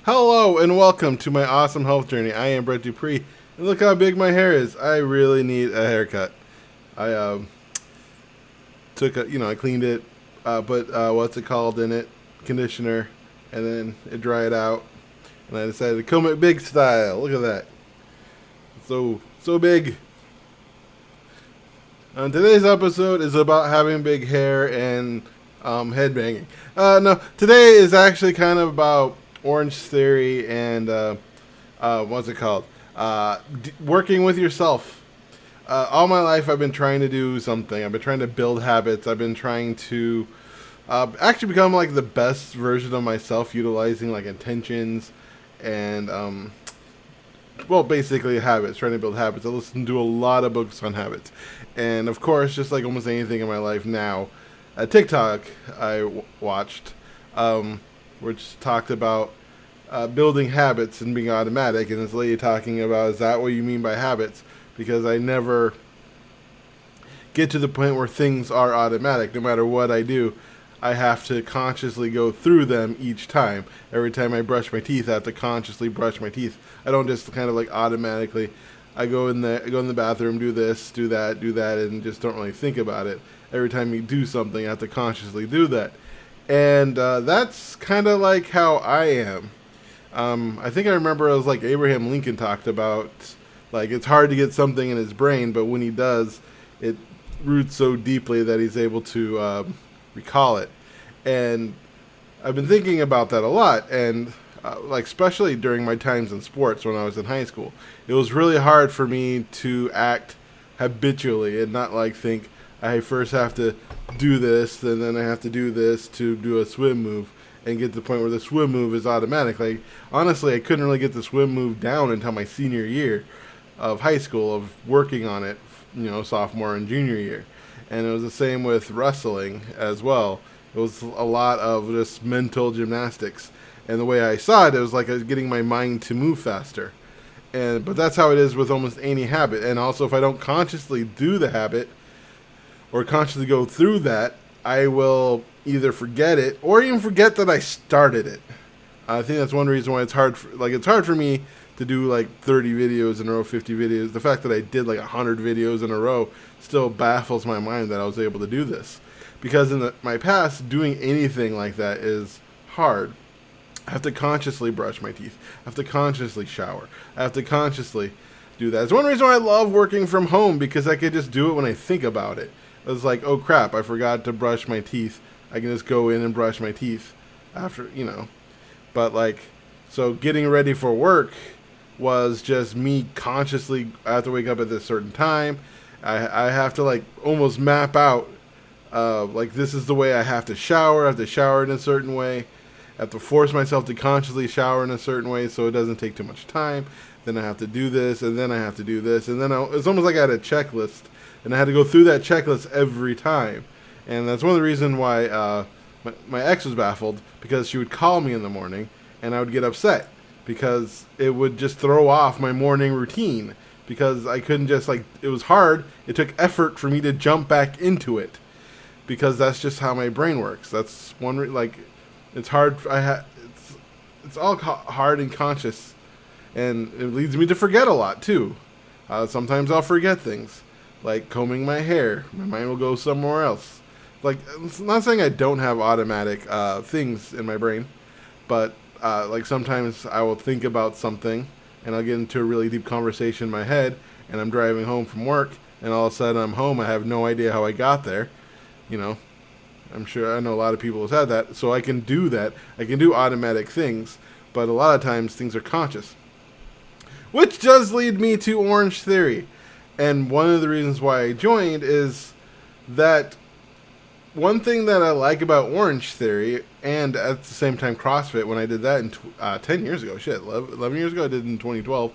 Hello and welcome to my awesome health journey. I am Brett Dupree, and look how big my hair is. I really need a haircut. I I cleaned it, put what's it called in it, conditioner, and then it dried out, and I decided to comb it big style. Look at that, so big. Today's episode is about having big hair and headbanging. No, today is actually kind of about Orange Theory and what's it called? Working with yourself. All my life, I've been trying to do something. I've been trying to build habits. I've been trying to actually become like the best version of myself, utilizing like intentions and basically habits, trying to build habits. I listen to a lot of books on habits. And of course, just like almost anything in my life now, a TikTok watched, which talked about building habits and being automatic. And this lady talking about, is that what you mean by habits? Because I never get to the point where things are automatic. No matter what I do, I have to consciously go through them each time. Every time I brush my teeth, I have to consciously brush my teeth. I don't just kind of like automatically. I go in the bathroom, do this, do that, and just don't really think about it. Every time you do something, I have to consciously do that, and that's kind of like how I am. I think I remember it was like Abraham Lincoln talked about, like it's hard to get something in his brain, but when he does, it roots so deeply that he's able to recall it. And I've been thinking about that a lot, and like especially during my times in sports when I was in high school, it was really hard for me to act habitually and not like think I first have to do this and then I have to do this to do a swim move and get to the point where the swim move is automatic. Like honestly, I couldn't really get the swim move down until my senior year of high school of working on it, sophomore and junior year. And it was the same with wrestling as well. It was a lot of just mental gymnastics. And the way I saw it, it was like I was getting my mind to move faster. But that's how it is with almost any habit. And also, if I don't consciously do the habit or consciously go through that, I will either forget it or even forget that I started it. I think that's one reason why it's hard for me to do like 30 videos in a row, 50 videos. The fact that I did like 100 videos in a row still baffles my mind that I was able to do this. Because in my past, doing anything like that is hard. I have to consciously brush my teeth. I have to consciously shower. I have to consciously do that. It's one reason why I love working from home, because I could just do it when I think about it. It's like, oh crap, I forgot to brush my teeth. I can just go in and brush my teeth after. But like, so getting ready for work was just me consciously, I have to wake up at this certain time. I have to like almost map out, like this is the way I have to shower. I have to shower in a certain way. I have to force myself to consciously shower in a certain way so it doesn't take too much time. Then I have to do this, and then I have to do this, and then it's almost like I had a checklist, and I had to go through that checklist every time. And that's one of the reasons why my ex was baffled, because she would call me in the morning, and I would get upset because it would just throw off my morning routine, because I couldn't just like, it was hard. It took effort for me to jump back into it, because that's just how my brain works. That's like it's hard. It's all hard and conscious, and it leads me to forget a lot too. Sometimes I'll forget things, like combing my hair. My mind will go somewhere else. Like, it's not saying I don't have automatic things in my brain, but like sometimes I will think about something, and I'll get into a really deep conversation in my head, and I'm driving home from work, and all of a sudden I'm home. I have no idea how I got there. You know, I'm sure I know a lot of people have had that, so I can do that. I can do automatic things, but a lot of times things are conscious. Which does lead me to Orange Theory. And one of the reasons why I joined is that one thing that I like about Orange Theory, and at the same time CrossFit, when I did that in 10 years ago, 11 years ago, I did it in 2012.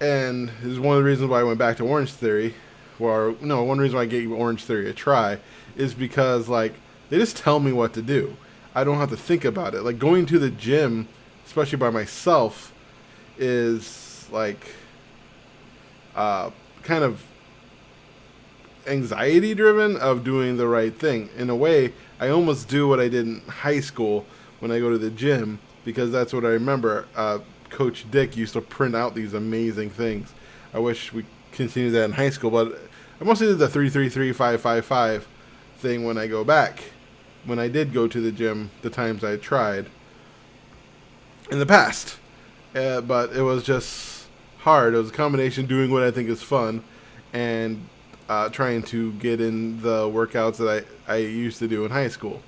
And this is one of the reasons why I went back to Orange Theory, or no, one reason why I gave Orange Theory a try, is because like they just tell me what to do. I don't have to think about it. Like going to the gym, especially by myself, is like kind of anxiety driven of doing the right thing. In a way, I almost do what I did in high school when I go to the gym, because that's what I remember. Coach Dick used to print out these amazing things. I wish we continued that in high school, but I mostly did the 3-3-3-5-5-5 thing when I go back. When I did go to the gym, the times I tried in the past. But it was just hard. It was a combination doing what I think is fun and trying to get in the workouts that I used to do in high school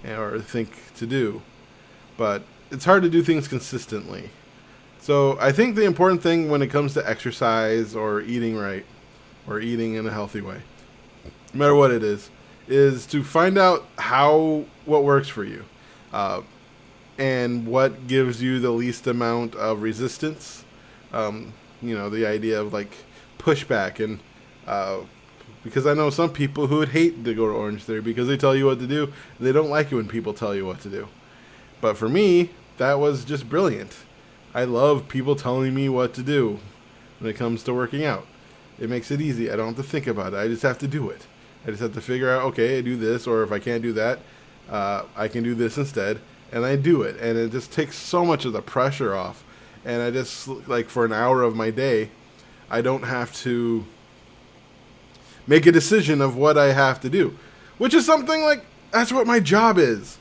or think to do. But it's hard to do things consistently. So I think the important thing when it comes to exercise or eating right or eating in a healthy way, no matter what it is to find out what works for you and what gives you the least amount of resistance. The idea of like pushback and because I know some people who would hate to go to Orange Theory because they tell you what to do. They don't like it when people tell you what to do. But for me, that was just brilliant. I love people telling me what to do when it comes to working out. It makes it easy. I don't have to think about it. I just have to do it. I just have to figure out, okay, I do this, or if I can't do that, I can do this instead, and I do it. And it just takes so much of the pressure off. And I just, like, for an hour of my day, I don't have to make a decision of what I have to do, which is something like, that's what my job is.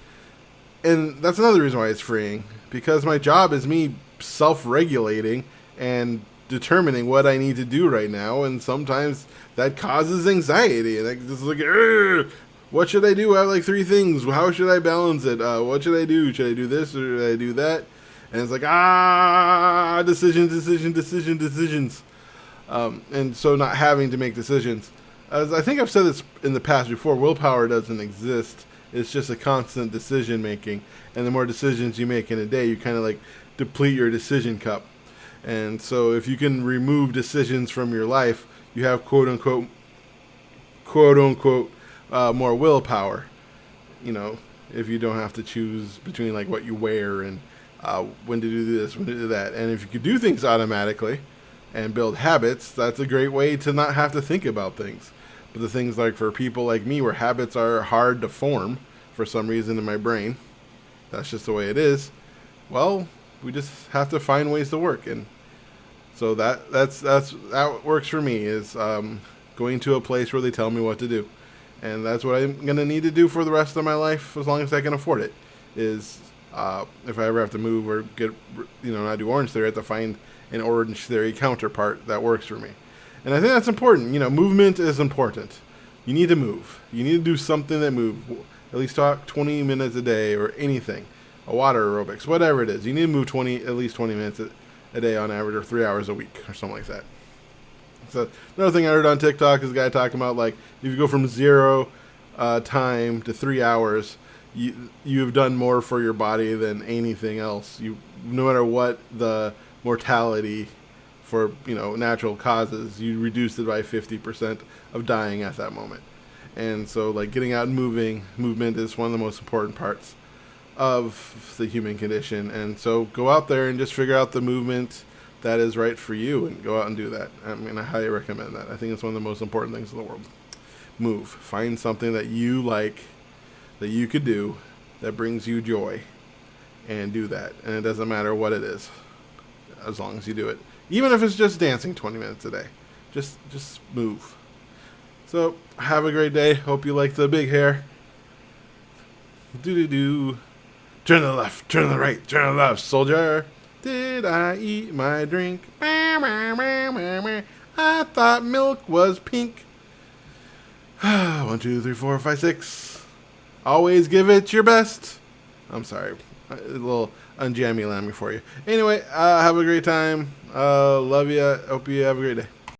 And that's another reason why it's freeing, because my job is me self-regulating and determining what I need to do right now, and sometimes that causes anxiety, and I just like, what should I do? I have like 3 things. How should I balance it? What should I do? Should I do this or should I do that? And it's like, decisions. And so not having to make decisions. As I think I've said this in the past before, willpower doesn't exist. It's just a constant decision making. And the more decisions you make in a day, you kind of like deplete your decision cup. And so if you can remove decisions from your life, you have quote unquote, more willpower. If you don't have to choose between like what you wear and when to do this, when to do that. And if you could do things automatically and build habits, that's a great way to not have to think about things. But the things like for people like me where habits are hard to form for some reason in my brain, that's just the way it is. Well, we just have to find ways to work. And so that works for me is going to a place where they tell me what to do. And that's what I'm going to need to do for the rest of my life as long as I can afford it. Is if I ever have to move or get, not do Orange Theory, I have to find an Orange Theory counterpart that works for me. And I think that's important. Movement is important. You need to move. You need to do something that moves. At least talk 20 minutes a day or anything. A water aerobics, whatever it is. You need to move at least 20 minutes a day on average, or 3 hours a week or something like that. So another thing I heard on TikTok is a guy talking about like if you go from 0 time to 3 hours, you've done more for your body than anything else. No matter what the mortality for natural causes, you reduced it by 50% of dying at that moment. And so like getting out and movement is one of the most important parts of the human condition. And so go out there and just figure out the movement that is right for you and go out and do that. I highly recommend that. I think it's one of the most important things in the world. Move. Find something that you like, that you could do, that brings you joy, and do that. And it doesn't matter what it is, as long as you do it. Even if it's just dancing 20 minutes a day. Just move. So, have a great day. Hope you like the big hair. Do-do-do. Turn to the left, turn to the right, turn to the left, soldier. Did I eat my drink? I thought milk was pink. 1, 2, 3, 4, 5, 6. Always give it your best. I'm sorry. A little unjammy lammy for you. Anyway, have a great time. Love you. Hope you have a great day.